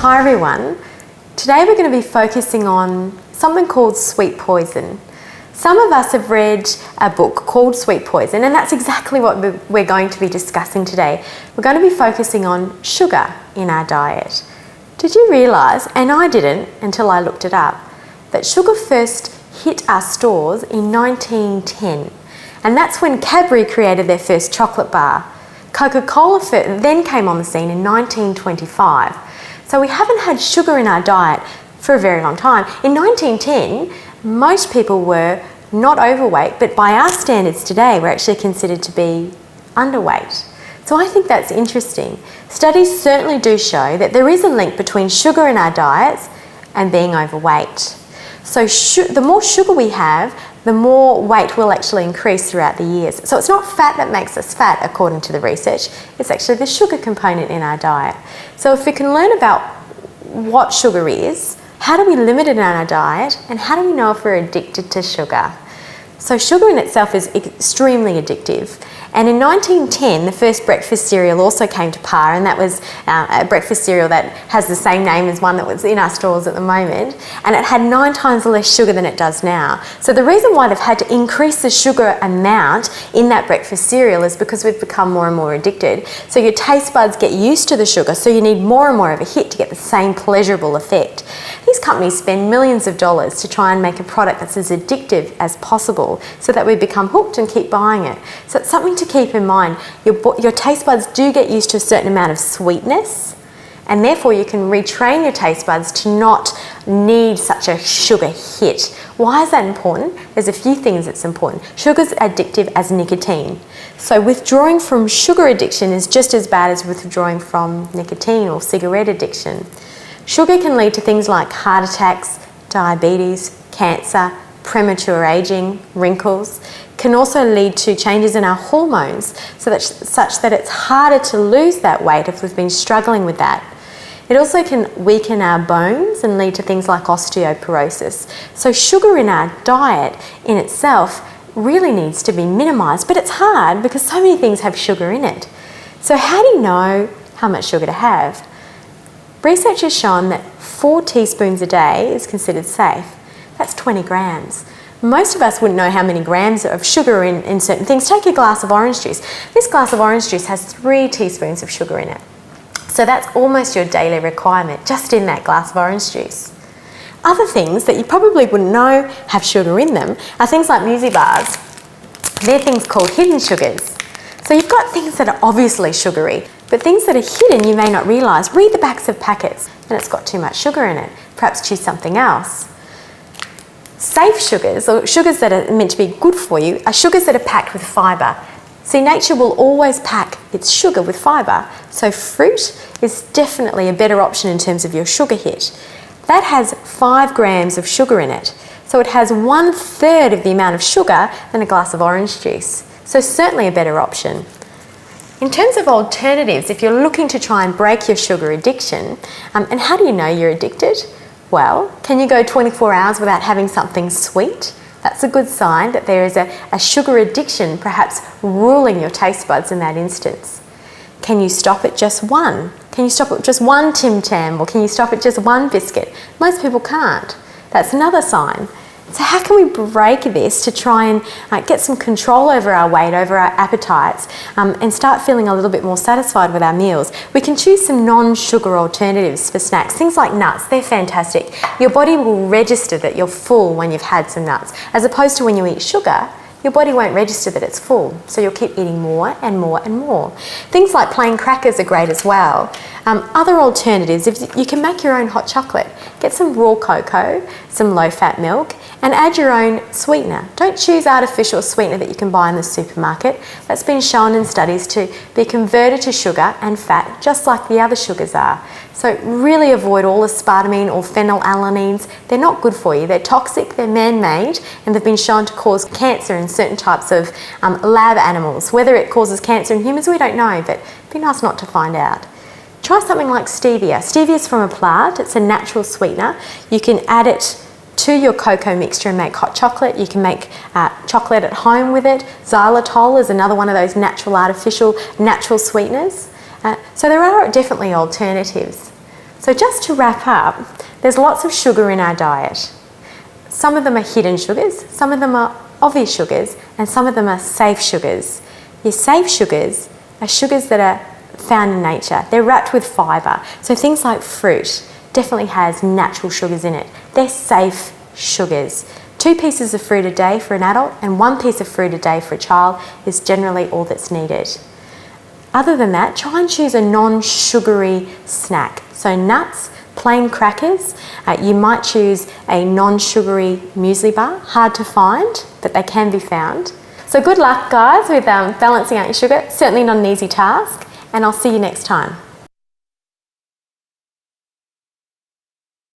Hi everyone. Today we're going to be focusing on something called sweet poison. Some of us have read a book called Sweet Poison, and that's exactly what we're going to be discussing today. We're going to be focusing on sugar in our diet. Did you realise, and I didn't until I looked it up, that sugar first hit our stores in 1910, and that's when Cadbury created their first chocolate bar. Coca-Cola then came on the scene in 1925. So we haven't had sugar in our diet for a very long time. In 1910, most people were not overweight, but by our standards today, we're actually considered to be underweight. So I think that's interesting. Studies certainly do show that there is a link between sugar in our diets and being overweight. So the more sugar we have, the more weight will actually increase throughout the years. So it's not fat that makes us fat, according to the research. It's actually the sugar component in our diet. So if we can learn about what sugar is, how do we limit it in our diet, and how do we know if we're addicted to sugar? So sugar in itself is extremely addictive. And in 1910, the first breakfast cereal also came to power, and that was a breakfast cereal that has the same name as one that was in our stores at the moment, and it had 9 times less sugar than it does now. So the reason why they've had to increase the sugar amount in that breakfast cereal is because we've become more and more addicted. So your taste buds get used to the sugar, so you need more and more of a hit to get the same pleasurable effect. These companies spend millions of dollars to try and make a product that's as addictive as possible so that we become hooked and keep buying it. So it's something to keep in mind. Your taste buds do get used to a certain amount of sweetness, and therefore you can retrain your taste buds to not need such a sugar hit. Why is that important? There's a few things that's important. Sugar's addictive as nicotine. So withdrawing from sugar addiction is just as bad as withdrawing from nicotine or cigarette addiction. Sugar can lead to things like heart attacks, diabetes, cancer, premature aging, wrinkles. Can also lead to changes in our hormones such that it's harder to lose that weight if we've been struggling with that. It also can weaken our bones and lead to things like osteoporosis. So sugar in our diet in itself really needs to be minimised, but it's hard because so many things have sugar in it. So how do you know how much sugar to have? Research has shown that 4 teaspoons a day is considered safe. That's 20 grams. Most of us wouldn't know how many grams of sugar are in certain things. Take a glass of orange juice. This glass of orange juice has 3 teaspoons of sugar in it. So that's almost your daily requirement, just in that glass of orange juice. Other things that you probably wouldn't know have sugar in them are things like muesli bars. They're things called hidden sugars. So you've got things that are obviously sugary, but things that are hidden you may not realise. Read the backs of packets and it's got too much sugar in it. Perhaps choose something else. Safe sugars, or sugars that are meant to be good for you, are sugars that are packed with fibre. See, nature will always pack its sugar with fibre, so fruit is definitely a better option in terms of your sugar hit. That has 5 grams of sugar in it, so it has 1/3 of the amount of sugar than a glass of orange juice, so certainly a better option. In terms of alternatives, if you're looking to try and break your sugar addiction, and how do you know you're addicted? Well, can you go 24 hours without having something sweet? That's a good sign that there is a sugar addiction perhaps ruling your taste buds in that instance. Can you stop at just one? Can you stop at just one Tim Tam, or can you stop at just one biscuit? Most people can't. That's another sign. So how can we break this to try and get some control over our weight, over our appetites, and start feeling a little bit more satisfied with our meals? We can choose some non-sugar alternatives for snacks. Things like nuts, they're fantastic. Your body will register that you're full when you've had some nuts, as opposed to when you eat sugar. Your body won't register that it's full, so you'll keep eating more and more and more. Things like plain crackers are great as well. Other alternatives, if you can make your own hot chocolate. Get some raw cocoa, some low-fat milk, and add your own sweetener. Don't choose artificial sweetener that you can buy in the supermarket. That's been shown in studies to be converted to sugar and fat, just like the other sugars are. So really avoid all aspartame or phenylalanines. They're not good for you. They're toxic, they're man-made, and they've been shown to cause cancer in certain types of lab animals. Whether it causes cancer in humans, we don't know, but it'd be nice not to find out. Try something like stevia. Stevia is from a plant. It's a natural sweetener. You can add it to your cocoa mixture and make hot chocolate. You can make chocolate at home with it. Xylitol is another one of those natural sweeteners. So there are definitely alternatives. So just to wrap up, there's lots of sugar in our diet. Some of them are hidden sugars, some of them are obvious sugars, and some of them are safe sugars. Your safe sugars are sugars that are found in nature. They're wrapped with fibre. So things like fruit definitely has natural sugars in it. They're safe sugars. 2 pieces of fruit a day for an adult and 1 piece of fruit a day for a child is generally all that's needed. Other than that, try and choose a non-sugary snack. So nuts, plain crackers. You might choose a non-sugary muesli bar. Hard to find, but they can be found. So good luck, guys, with balancing out your sugar. Certainly not an easy task, and I'll see you next time.